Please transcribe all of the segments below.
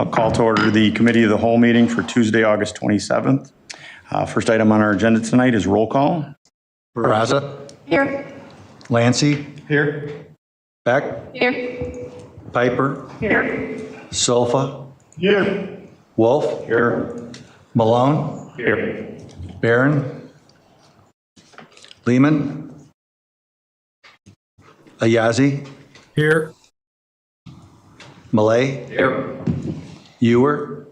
I'll call to order the Committee of the Whole meeting for Tuesday, August 27th. First item on our agenda tonight is roll call. Barraza. Here. Lancy. Here. Beck. Here. Piper. Here. Sofa. Here. Wolf. Here. Malone. Here. Barron. Lehman. Ayazi. Here. Malay. Here. Ewer.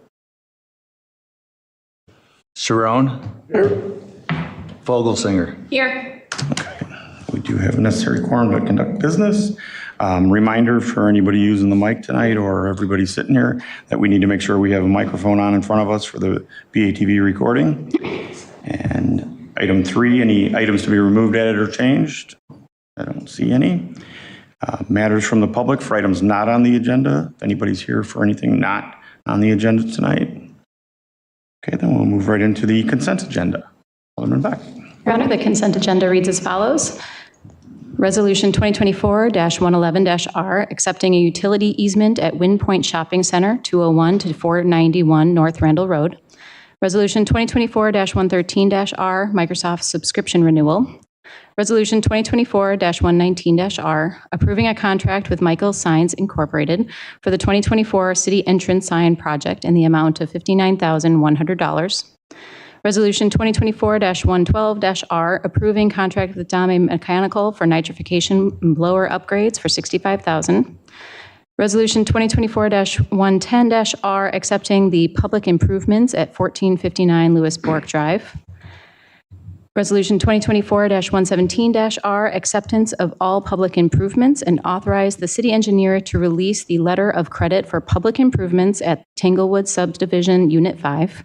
Cerrone. Here. Vogelsinger. Here. We do have a necessary quorum to conduct business. Reminder for anybody using the mic tonight or everybody sitting here that we need to make sure we have a microphone on in front of us for the BATV recording. And item 3, any items to be removed, added, or changed? I don't see any. Matters from the public for items not on the agenda. If anybody's here for anything not on the agenda tonight. Okay, then we'll move right into the consent agenda. Alderman Beck. Your Honor, the consent agenda reads as follows. Resolution 2024-111-R, accepting a utility easement at Wind Point Shopping Center, 201 to 491 North Randall Road. Resolution 2024-113-R, Microsoft subscription renewal. Resolution 2024-119-R, approving a contract with Michael Signs Incorporated for the 2024 City Entrance Sign Project in the amount of $59,100. Resolution 2024-112-R, approving contract with Dame Mechanical for nitrification blower upgrades for $65,000. Resolution 2024-110-R, accepting the public improvements at 1459 Lewis Bork Drive. Resolution 2024-117-R, acceptance of all public improvements and authorize the city engineer to release the letter of credit for public improvements at Tanglewood Subdivision Unit 5.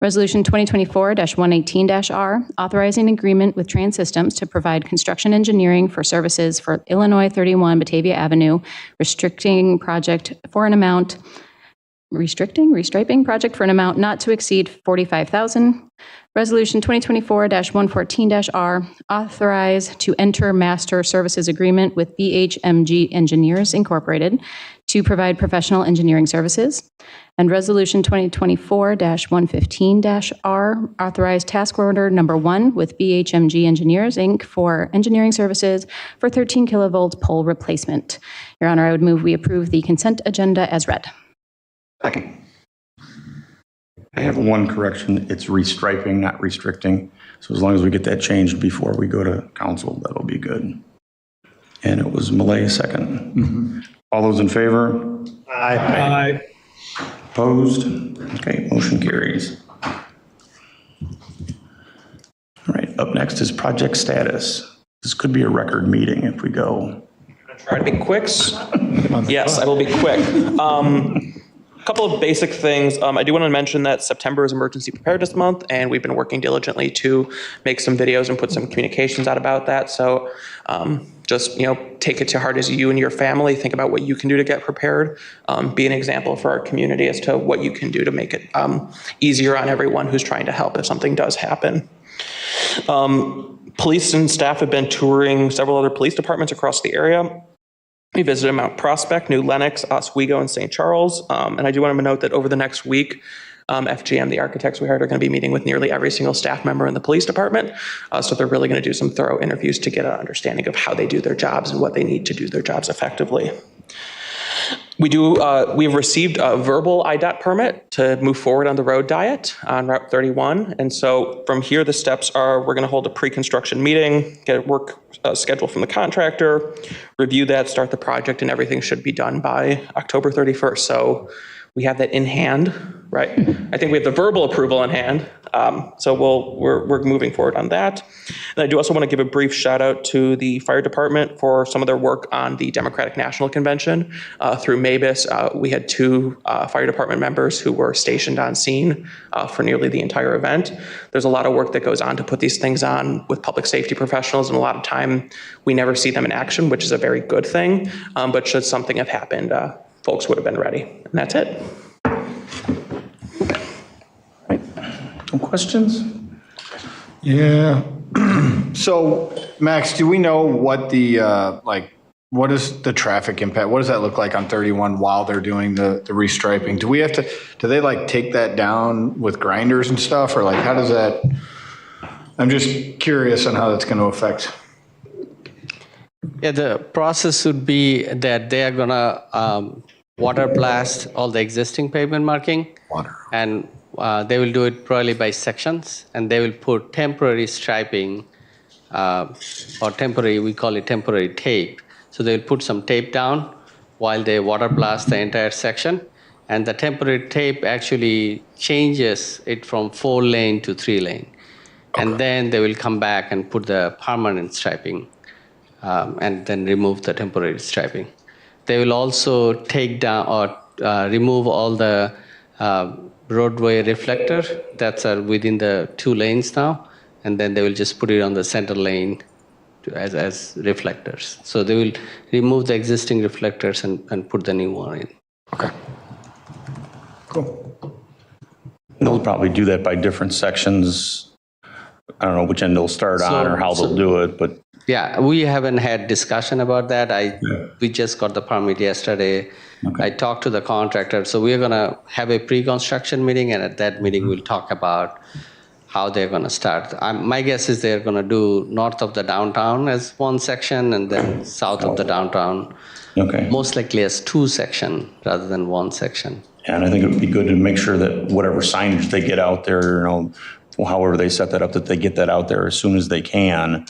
Resolution 2024-118-R, authorizing agreement with Trans Systems to provide construction engineering for services for Illinois 31 Batavia Avenue, restriping project for an amount not to exceed $45,000. Resolution 2024-114-R, authorize to enter master services agreement with BHMG Engineers Incorporated to provide professional engineering services. And Resolution 2024-115-R, authorize task order number 1 with BHMG Engineers, Inc. for engineering services for 13 kilovolt pole replacement. Your Honor, I would move we approve the consent agenda as read. Second. I have one correction. It's restriping, not restricting. So as long as we get that changed before we go to council, that'll be good. And it was Malay second. Mm-hmm. All those in favor? Aye. Aye. Opposed? Okay, motion carries. All right, up next is project status. This could be a record meeting if we go. Try to be quick. Yes, I will be quick. Couple of basic things. I do want to mention that September is Emergency Preparedness Month, and we've been working diligently to make some videos and put some communications out about that. So just take it to heart as you and your family. Think about what you can do to get prepared. Be an example for our community as to what you can do to make it easier on everyone who's trying to help if something does happen. Police and staff have been touring several other police departments across the area. We visited Mount Prospect, New Lenox, Oswego, and St. Charles. And I do want to note that over the next week, FGM, the architects we hired, are going to be meeting with nearly every single staff member in the police department. So they're really going to do some thorough interviews to get an understanding of how they do their jobs and what they need to do their jobs effectively. We've received a verbal IDOT permit to move forward on the road diet on Route 31. And so from here, the steps are we're going to hold a pre-construction meeting, get a work schedule from the contractor, review that, start the project, and everything should be done by October 31st. So we have that in hand, right? I think we have the verbal approval in hand. So we're moving forward on that. And I do also want to give a brief shout out to the fire department for some of their work on the Democratic National Convention. Through MABUS, we had 2 fire department members who were stationed on scene for nearly the entire event. There's a lot of work that goes on to put these things on with public safety professionals, and a lot of time we never see them in action, which is a very good thing. But should something have happened, folks would have been ready. And that's it. No questions? Yeah. So, Max, do we know what the what is the traffic impact? What does that look like on 31 while they're doing the restriping? Do they like take that down with grinders and stuff, or like how does that? I'm just curious on how that's going to affect. Yeah, the process would be that they are gonna water blast all the existing pavement marking. And they will do it probably by sections, and they will put temporary striping or temporary, we call it temporary tape. So they'll put some tape down while they water blast the entire section. And the temporary tape actually changes it from 4-lane to 3-lane. And then they will come back and put the permanent striping and then remove the temporary striping. They will also take down or remove all the roadway reflector that's within the 2 lanes now, and then they will just put it on the center lane as reflectors. So they will remove the existing reflectors and put the new one in. Okay. Cool. They'll probably do that by different sections. I don't know which end they'll start on or how they'll do it, but. Yeah, we haven't had discussion about that. We just got the permit yesterday. Okay. I talked to the contractor. So we're going to have a pre-construction meeting, and at that meeting, we'll talk about how they're going to start. My guess is they're going to do north of the downtown as one section and then south of the downtown. Okay. Most likely as 2 sections rather than 1 section. And I think it would be good to make sure that whatever signage they get out there, however they set that up, that they get that out there as soon as they can,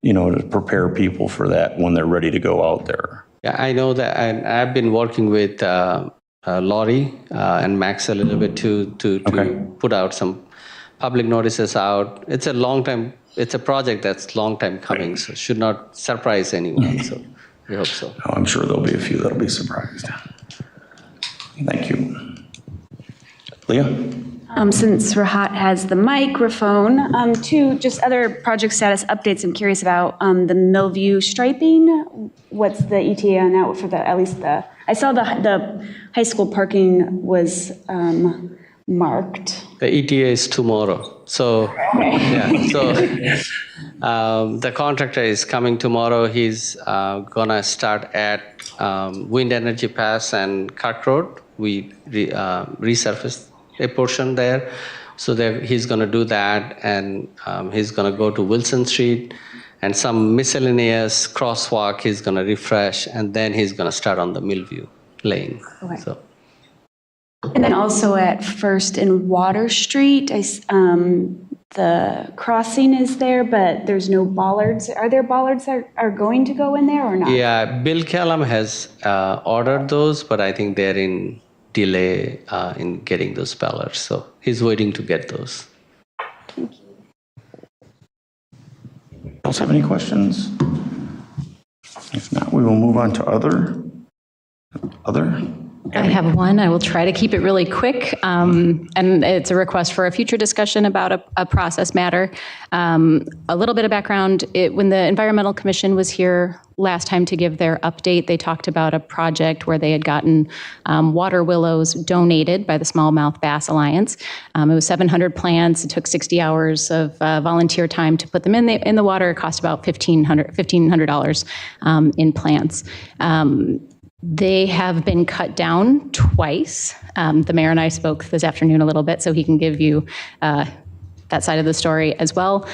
to prepare people for that when they're ready to go out there. Yeah, I know that. I've been working with Laurie and Max a little bit to put out some public notices out. It's a long time. It's a project that's long time coming, so it should not surprise anyone. So we hope so. Oh, I'm sure there'll be a few that'll be surprised. Thank you. Leah? Since Rahat has the microphone, 2 just other project status updates. I'm curious about the Millview striping. What's the ETA on that for at least I saw the high school parking was marked. The ETA is tomorrow. So, yeah. So the contractor is coming tomorrow. He's gonna start at Wind Energy Pass and Kirk Road. We resurfaced a portion there. So he's going to do that, and he's going to go to Wilson Street and some miscellaneous crosswalk he's going to refresh, and then he's going to start on the Millview lane. Okay. So. And then also at First and Water Street, the crossing is there, but there's no bollards. Are there bollards that are going to go in there or not? Yeah, Bill Callum has ordered those, but I think they're in delay in getting those bollards. So he's waiting to get those. Thank you. Else have any questions? If not, we will move on to other. I have one. I will try to keep it really quick. And it's a request for a future discussion about a process matter. A little bit of background. When the Environmental Commission was here last time to give their update, they talked about a project where they had gotten water willows donated by the Smallmouth Bass Alliance. It was 700 plants. It took 60 hours of volunteer time to put them in the water. It cost about $1,500 in plants. They have been cut down twice. The mayor and I spoke this afternoon a little bit, so he can give you that side of the story as well.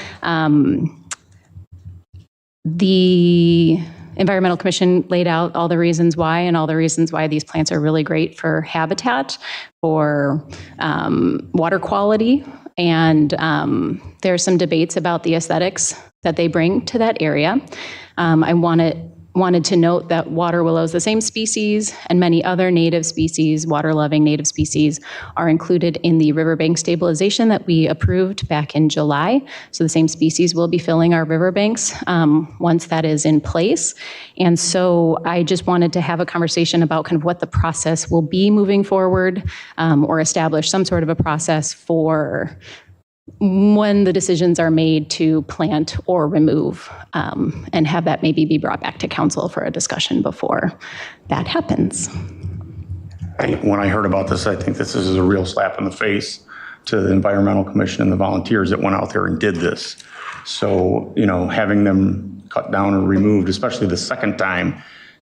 The Environmental Commission laid out all the reasons why and all the reasons why these plants are really great for habitat, for water quality, and there's some debates about the aesthetics that they bring to that area. I wanted to note that water willows, the same species and many other native species, water-loving native species, are included in the riverbank stabilization that we approved back in July. So the same species will be filling our riverbanks once that is in place. And so I just wanted to have a conversation about kind of what the process will be moving forward, or establish some sort of a process for when the decisions are made to plant or remove, and have that maybe be brought back to council for a discussion before that happens. When I heard about this, I think this is a real slap in the face to the Environmental Commission and the volunteers that went out there and did this. So, having them cut down or removed, especially the second time,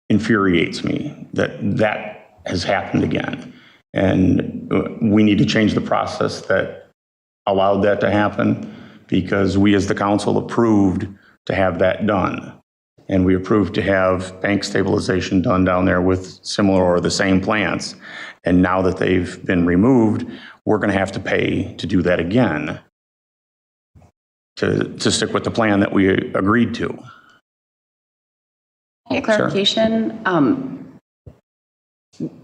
infuriates me that that has happened again. And we need to change the process that allowed that to happen, because we as the council approved to have that done. And we approved to have bank stabilization done down there with similar or the same plants. And now that they've been removed, we're going to have to pay to do that again, to stick with the plan that we agreed to. A clarification,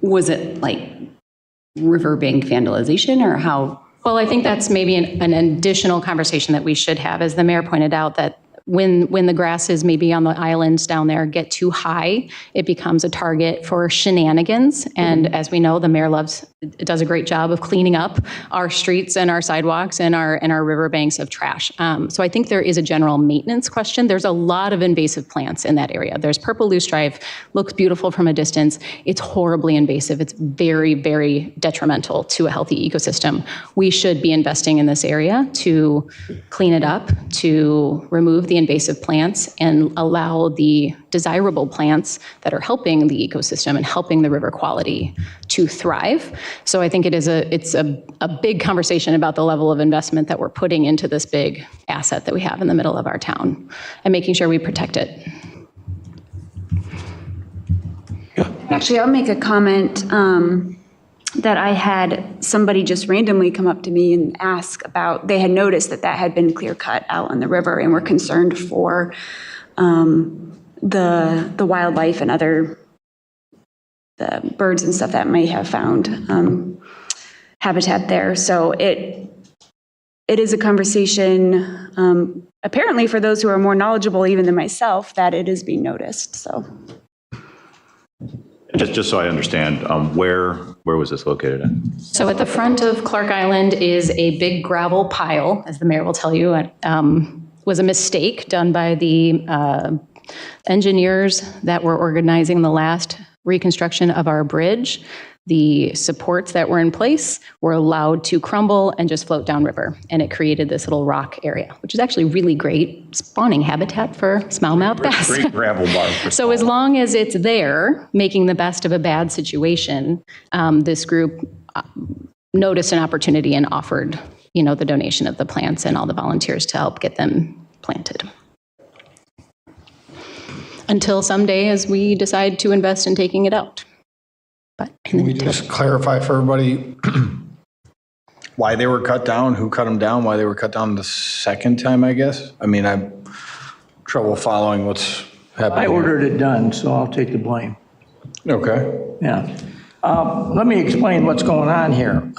was it like riverbank vandalization or how? Well, I think that's maybe an additional conversation that we should have, as the mayor pointed out, that when the grasses maybe on the islands down there get too high, it becomes a target for shenanigans. And as we know, the mayor does a great job of cleaning up our streets and our sidewalks and our riverbanks of trash. So I think there is a general maintenance question. There's a lot of invasive plants in that area. There's purple loosestrife, looks beautiful from a distance. It's horribly invasive. It's very, very detrimental to a healthy ecosystem. We should be investing in this area to clean it up, to remove the invasive plants and allow the desirable plants that are helping the ecosystem and helping the river quality to thrive. So I think it's a big conversation about the level of investment that we're putting into this big asset that we have in the middle of our town and making sure we protect it. Actually, I'll make a comment that I had somebody just randomly come up to me and ask about, they had noticed that had been clear cut out on the river and were concerned for the wildlife and the birds and stuff that may have found habitat there. So it is a conversation, apparently for those who are more knowledgeable even than myself, that it is being noticed, so. Just so I understand, where was this located at? So at the front of Clark Island is a big gravel pile, as the mayor will tell you. It was a mistake done by the engineers that were organizing the last reconstruction of our bridge. The supports that were in place were allowed to crumble and just float downriver. And it created this little rock area, which is actually really great spawning habitat for smallmouth bass. Great gravel bar. So as long as it's there, making the best of a bad situation, this group noticed an opportunity and offered, the donation of the plants and all the volunteers to help get them planted. Until someday as we decide to invest in taking it out. But Can we just clarify for everybody why they were cut down, who cut them down, why they were cut down the second time, I guess? I mean, I'm trouble following what's happening. I ordered it done, so I'll take the blame. Okay. Yeah. Let me explain what's going on here.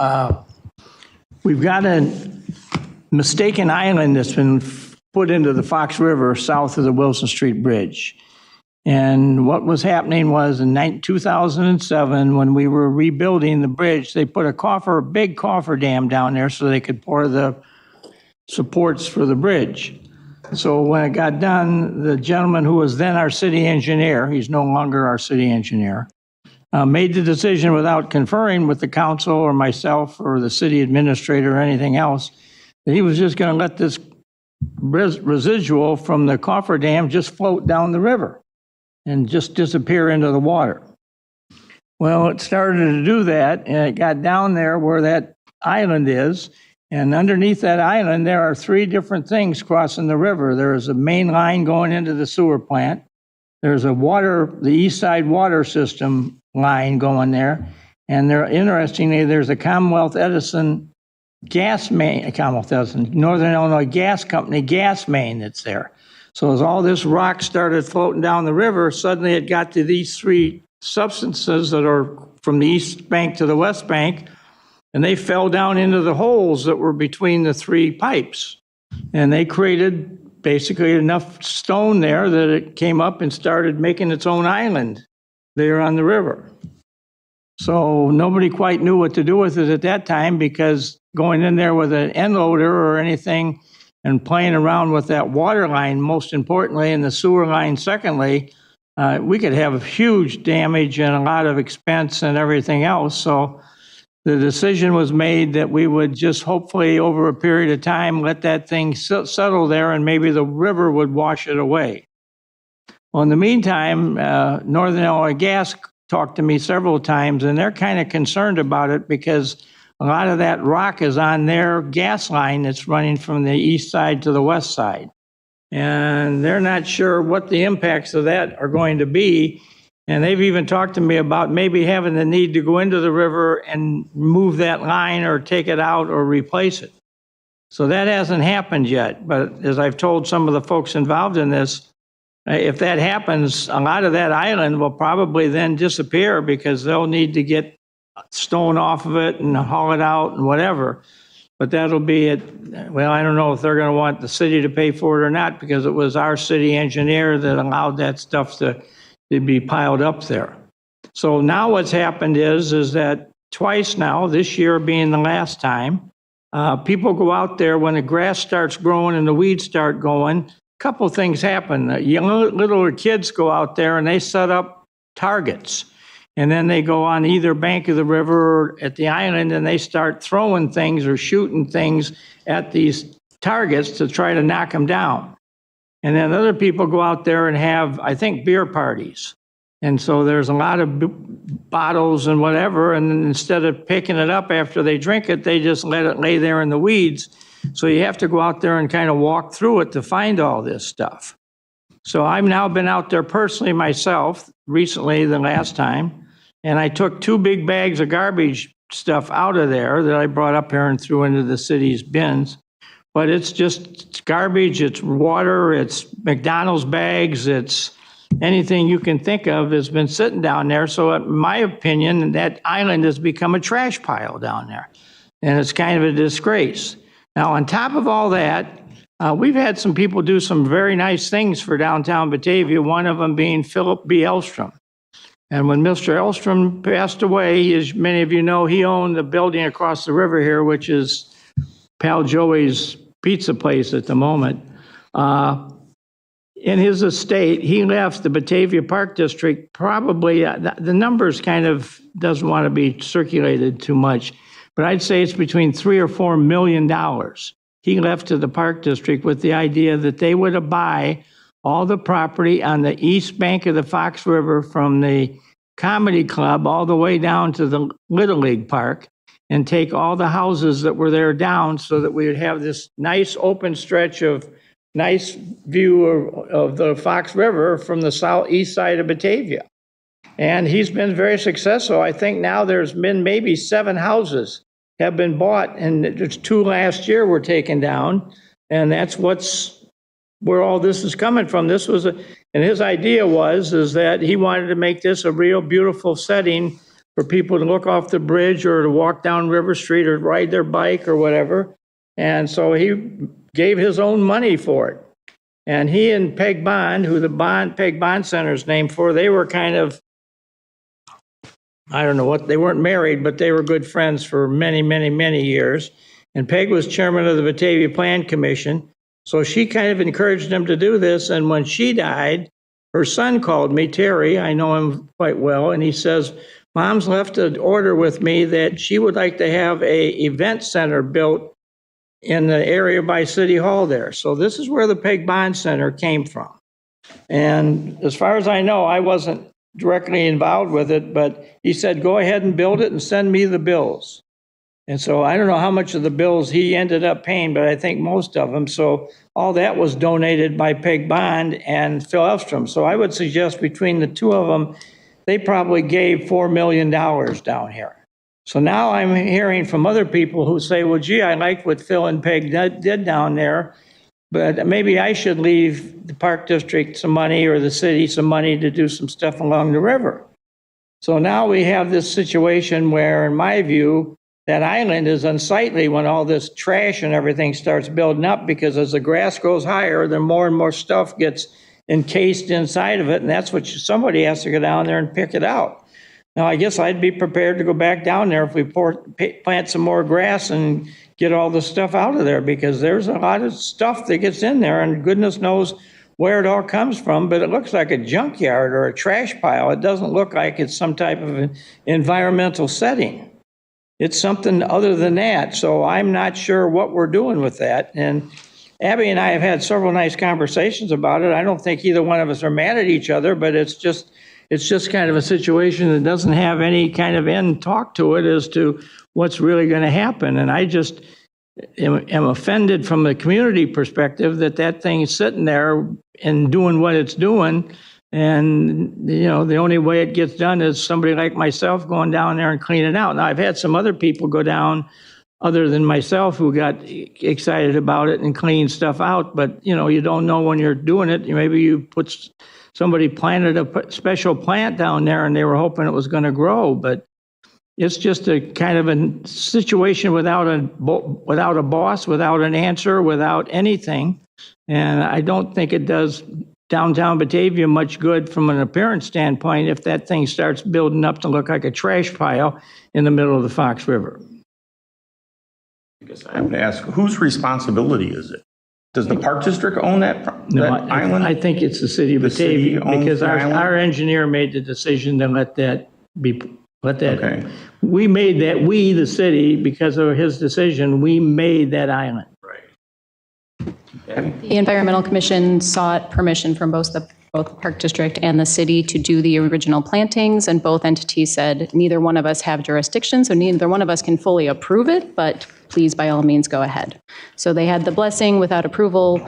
We've got a mistaken island that's been put into the Fox River south of the Wilson Street Bridge. And what was happening was in 2007, when we were rebuilding the bridge, they put a big coffer dam down there so they could pour the supports for the bridge. So when it got done, the gentleman who was then our city engineer, he's no longer our city engineer, made the decision without conferring with the council or myself or the city administrator or anything else, that he was just going to let this residual from the coffer dam just float down the river and just disappear into the water. Well, it started to do that, and it got down there where that island is, and underneath that island, there are three different things crossing the river. There is a main line going into the sewer plant. There's the east side water system line going there, and interestingly, there's a Commonwealth Edison gas main, Northern Illinois Gas Company gas main that's there. So as all this rock started floating down the river, suddenly it got to these three substances that are from the east bank to the west bank, and they fell down into the holes that were between the three pipes. And they created basically enough stone there that it came up and started making its own island there on the river. So nobody quite knew what to do with it at that time, because going in there with an end loader or anything and playing around with that water line, most importantly, and the sewer line secondly, we could have huge damage and a lot of expense and everything else. So the decision was made that we would just hopefully over a period of time let that thing settle there, and maybe the river would wash it away. Well, in the meantime, Northern Illinois Gas talked to me several times, and they're kind of concerned about it because a lot of that rock is on their gas line that's running from the east side to the west side. And they're not sure what the impacts of that are going to be. And they've even talked to me about maybe having the need to go into the river and move that line or take it out or replace it. So that hasn't happened yet. But as I've told some of the folks involved in this, if that happens, a lot of that island will probably then disappear because they'll need to get stone off of it and haul it out and whatever. But that'll be it. Well, I don't know if they're going to want the city to pay for it or not, because it was our city engineer that allowed that stuff to be piled up there. So now what's happened is that twice now, this year being the last time, people go out there when the grass starts growing and the weeds start going. A couple of things happen. Little kids go out there and they set up targets. And then they go on either bank of the river or at the island and they start throwing things or shooting things at these targets to try to knock them down. And then other people go out there and have, I think, beer parties. And so there's a lot of bottles and whatever. And then instead of picking it up after they drink it, they just let it lay there in the weeds. So you have to go out there and kind of walk through it to find all this stuff. So I've now been out there personally myself, recently, the last time. And I took 2 big bags of garbage stuff out of there that I brought up here and threw into the city's bins. But it's just garbage, it's water, it's McDonald's bags, it's anything you can think of has been sitting down there. So in my opinion, that island has become a trash pile down there. And it's kind of a disgrace. Now, on top of all that, we've had some people do some very nice things for downtown Batavia, one of them being Philip B. Elstrom. And when Mr. Elstrom passed away, as many of you know, he owned the building across the river here, which is Pal Joey's pizza place at the moment. In his estate, he left the Batavia Park District probably, the numbers kind of doesn't want to be circulated too much, but I'd say it's between $3 or $4 million. He left to the Park District with the idea that they would buy all the property on the east bank of the Fox River from the Comedy Club all the way down to the Little League Park and take all the houses that were there down so that we would have this nice open stretch of nice view of the Fox River from the southeast side of Batavia. And he's been very successful. I think now there's been maybe 7 houses have been bought, and there's 2 last year were taken down. And that's where all this is coming from. This was and his idea is that he wanted to make this a real beautiful setting for people to look off the bridge or to walk down River Street or ride their bike or whatever. And so he gave his own money for it. And he and Peg Bond, who the Peg Bond Center is named for, they were kind of, I don't know what, they weren't married, but they were good friends for many, many, many years. And Peg was chairman of the Batavia Plan Commission. So she kind of encouraged him to do this. And when she died, her son called me, Terry, I know him quite well, and he says, Mom's left an order with me that she would like to have an event center built in the area by City Hall there. So this is where the Peg Bond Center came from. And as far as I know, I wasn't directly involved with it, but he said, go ahead and build it and send me the bills. And so I don't know how much of the bills he ended up paying, but I think most of them. So all that was donated by Peg Bond and Phil Elstrom. So I would suggest between the 2 of them, they probably gave $4 million down here. So now I'm hearing from other people who say, well, gee, I like what Phil and Peg did down there, but maybe I should leave the Park District some money or the city some money to do some stuff along the river. So now we have this situation where, in my view, that island is unsightly when all this trash and everything starts building up, because as the grass goes higher, the more and more stuff gets encased inside of it, and that's what somebody has to go down there and pick it out. Now, I guess I'd be prepared to go back down there if we plant some more grass and get all the stuff out of there, because there's a lot of stuff that gets in there, and goodness knows where it all comes from, but it looks like a junkyard or a trash pile. It doesn't look like it's some type of an environmental setting. It's something other than that. So I'm not sure what we're doing with that. And Abby and I have had several nice conversations about it. I don't think either one of us are mad at each other, but it's just kind of a situation that doesn't have any kind of end talk to it as to what's really going to happen. And I just am offended from the community perspective that thing is sitting there and doing what it's doing. And, you know, the only way it gets done is somebody like myself going down there and cleaning it out. Now, I've had some other people go down other than myself who got excited about it and clean stuff out. But, you know, you don't know when you're doing it. Maybe you somebody planted a special plant down there and they were hoping it was going to grow. But it's just a kind of a situation without a boss, without an answer, without anything. And I don't think it does downtown Batavia much good from an appearance standpoint if that thing starts building up to look like a trash pile in the middle of the Fox River. I guess I have to ask, whose responsibility is it? Does the Park District own that island? I think it's the city of Batavia because our engineer made the decision to let that. Okay. We made that, the city, because of his decision, we made that island. Right. The Environmental Commission sought permission from both the Park District and the city to do the original plantings, and both entities said neither one of us have jurisdiction, so neither one of us can fully approve it, but please, by all means, go ahead. So they had the blessing without approval.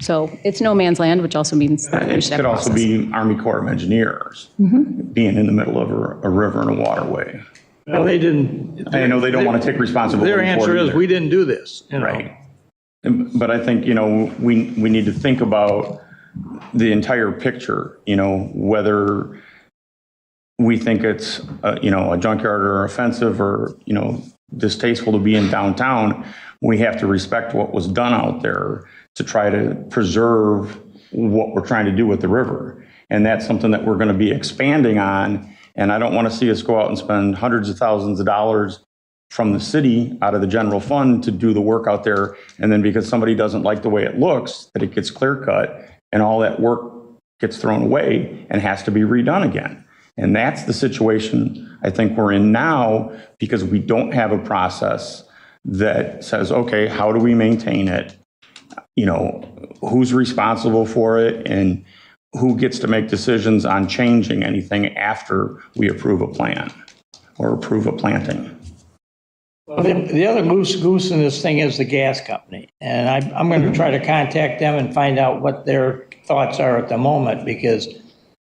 So it's no man's land, which also means that we It should have could also process. be Army Corps of Engineers being in the middle of a river and a waterway. Well, they didn't. I know they don't want to take responsibility for it. Their answer is, either. we didn't do this. You know? Right. But I think, you know, we need to think about the entire picture, you know, whether we think it's, you know, a junkyard or offensive or, you know, distasteful to be in downtown. We have to respect what was done out there to try to preserve what we're trying to do with the river. And that's something that we're going to be expanding on. And I don't want to see us go out and spend hundreds of thousands of dollars from the city out of the general fund to do the work out there. And then because somebody doesn't like the way it looks, that it gets clear cut and all that work gets thrown away and has to be redone again. And that's the situation I think we're in now because we don't have a process that says, okay, how do we maintain it? You know, who's responsible for it and who gets to make decisions on changing anything after we approve a plan or approve a planting. Well, the other loose goose in this thing is the gas company. And I'm going to try to contact them and find out what their thoughts are at the moment, because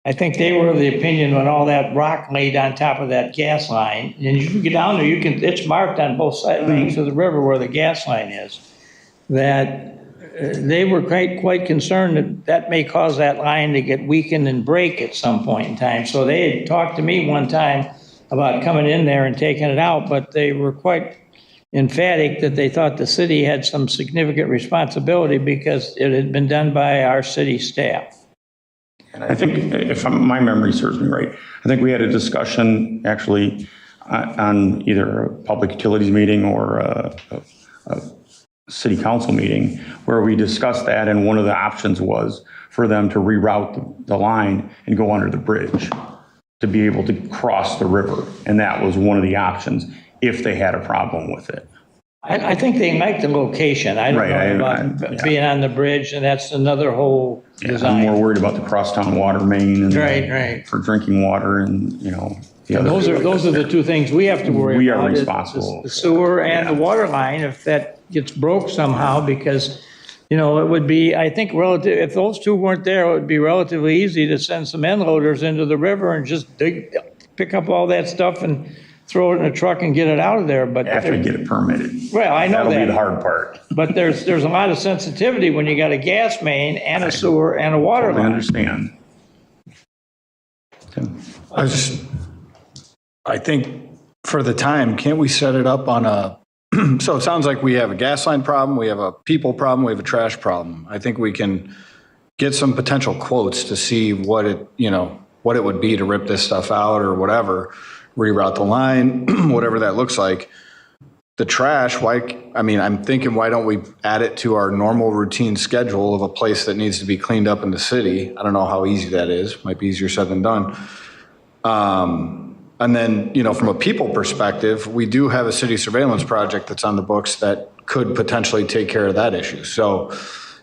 I think they were of the opinion when all that rock laid on top of that gas line, and you can get down there, it's marked on both sides banks of the river where the gas line is, that they were quite concerned that may cause that line to get weakened and break at some point in time. So they had talked to me one time about coming in there and taking it out, but they were quite emphatic that they thought the city had some significant responsibility because it had been done by our city staff. And I think, if my memory serves me right, I think we had a discussion actually on either a public utilities meeting or a city council meeting where we discussed that, and one of the options was for them to reroute the line and go under the bridge to be able to cross the river. And that was one of the options if they had a problem with it. I think they like the location. I don't know about being on the bridge, and that's another whole design. I'm more worried about the crosstown water main and Right. for drinking water and, you know. And those are the two things we have to worry about. We are responsible. The sewer and the water line, if that gets broke somehow, because, you know, it would be, I think, if those two weren't there, it would be relatively easy to send some end loaders into the river and just pick up all that stuff and throw it in a truck and get it out of there. But after we get it permitted. Well, I know that'll be that. the hard part. But there's a lot of sensitivity when you got a gas main and a sewer and a water line. I understand. Tim? I think for the time, can't we set it up on a, so it sounds like we have a gas line problem, we have a people problem, we have a trash problem. I think we can get some potential quotes to see what it would be to rip this stuff out or whatever, reroute the line, whatever that looks like. The trash, I'm thinking, why don't we add it to our normal routine schedule of a place that needs to be cleaned up in the city? I don't know how easy that is. Might be easier said than done. And then, you know, from a people perspective, we do have a city surveillance project that's on the books that could potentially take care of that issue. So,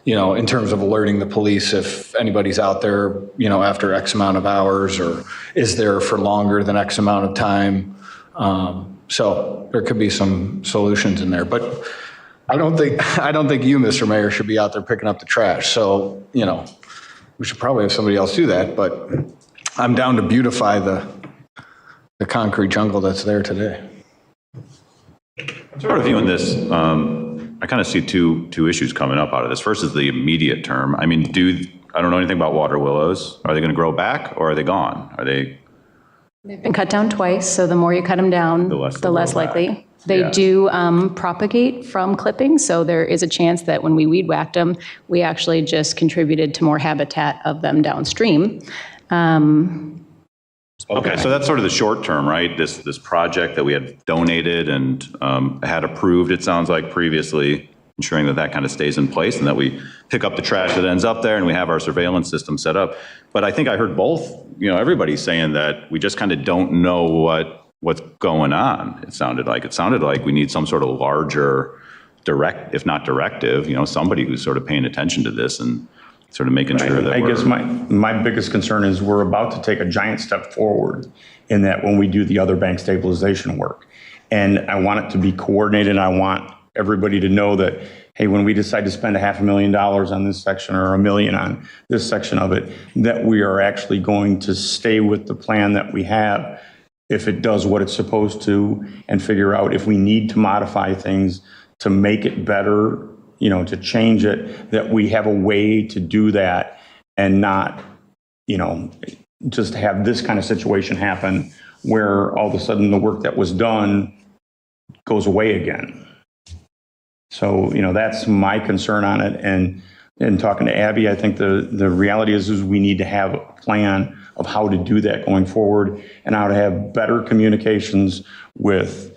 you know, in terms of alerting the police if anybody's out there, you know, after X amount of hours or is there for longer than X amount of time. So there could be some solutions in there, but I don't think you, Mr. Mayor, should be out there picking up the trash. So, you know, we should probably have somebody else do that, but I'm down to beautify the concrete jungle that's there today. Sort of viewing this, I kind of see two issues coming up out of this. First is the immediate term. I mean, I don't know anything about water willows. Are they going to grow back or are they gone? They've been cut down twice, so the more you cut them down, the less likely. They do propagate from clippings, so there is a chance that when we weed whacked them, we actually just contributed to more habitat of them downstream. Okay, so that's sort of the short term, right? This project that we had donated and had approved, it sounds like previously, ensuring that kind of stays in place and that we pick up the trash that ends up there and we have our surveillance system set up. But I think I heard both, you know, everybody saying that we just kind of don't know what's going on. It sounded like we need some sort of larger if not directive, you know, somebody who's sort of paying attention to this and sort of making sure that I guess my biggest concern is we're about to take a giant step forward in that when we do the other bank stabilization work. And I want it to be coordinated. I want everybody to know that, hey, when we decide to spend $500,000 on this section or $1 million on this section of it, that we are actually going to stay with the plan that we have if it does what it's supposed to and figure out if we need to modify things to make it better, you know, to change it, that we have a way to do that and not, you know, just have this kind of situation happen where all of a sudden the work that was done goes away again. So, you know, that's my concern on it. And talking to Abby, I think the reality is we need to have a plan of how to do that going forward and how to have better communications with,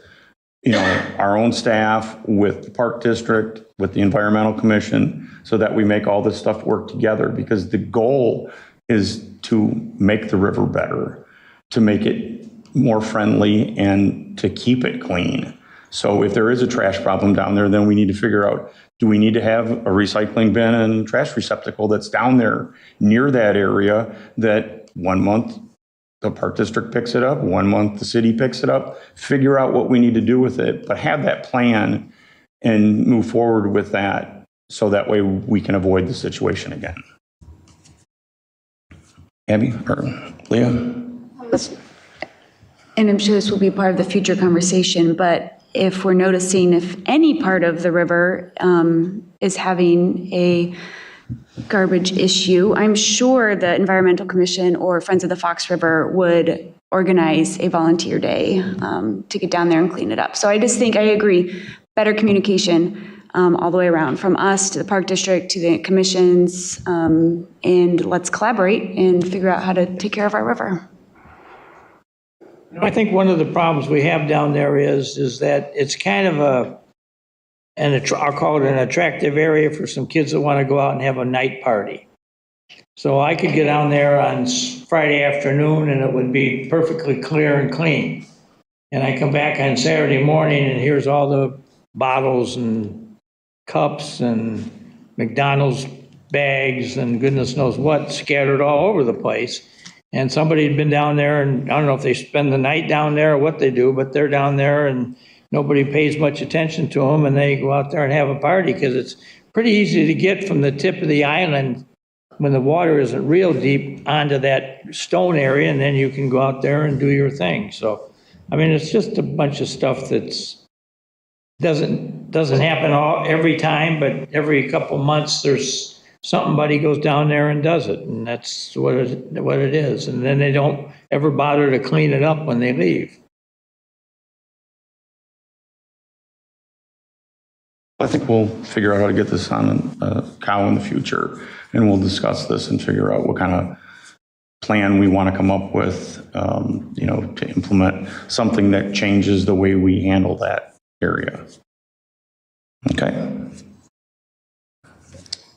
you know, our own staff, with the Park District, with the Environmental Commission, so that we make all this stuff work together, because the goal is to make the river better, to make it more friendly and to keep it clean. So if there is a trash problem down there, then we need to figure out, do we need to have a recycling bin and trash receptacle that's down there near that area that 1 month the Park District picks it up, 1 month the city picks it up, figure out what we need to do with it, but have that plan and move forward with that so that way we can avoid the situation again. Abby or Leah? And I'm sure this will be part of the future conversation, but if we're noticing if any part of the river is having a garbage issue, I'm sure the Environmental Commission or Friends of the Fox River would organize a volunteer day to get down there and clean it up. So I just think, I agree, better communication all the way around, from us to the Park District to the commissions, and let's collaborate and figure out how to take care of our river. I think one of the problems we have down there is that it's kind of I'll call it an attractive area for some kids that want to go out and have a night party. So I could get down there on Friday afternoon and it would be perfectly clear and clean. And I come back on Saturday morning and here's all the bottles and cups and McDonald's bags and goodness knows what scattered all over the place. And somebody had been down there, and I don't know if they spend the night down there or what they do, but they're down there and nobody pays much attention to them, and they go out there and have a party, because it's pretty easy to get from the tip of the island when the water isn't real deep onto that stone area, and then you can go out there and do your thing. So, I mean, it's just a bunch of stuff that's doesn't happen every time, but every couple months there's somebody goes down there and does it, and that's what it is. And then they don't ever bother to clean it up when they leave. I think we'll figure out how to get this on a cow in the future, and we'll discuss this and figure out what kind of plan we want to come up with, you know, to implement something that changes the way we handle that area. Okay.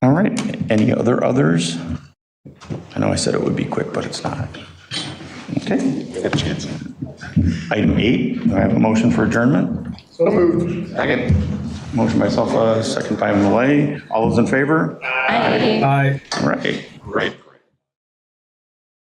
All right. Any others? I know I said it would be quick, but it's not. Okay. Item 8, do I have a motion for adjournment? So moved. Second. Motion by Sulfa, second by Malay. All those in favor? Aye. Aye. All right, great.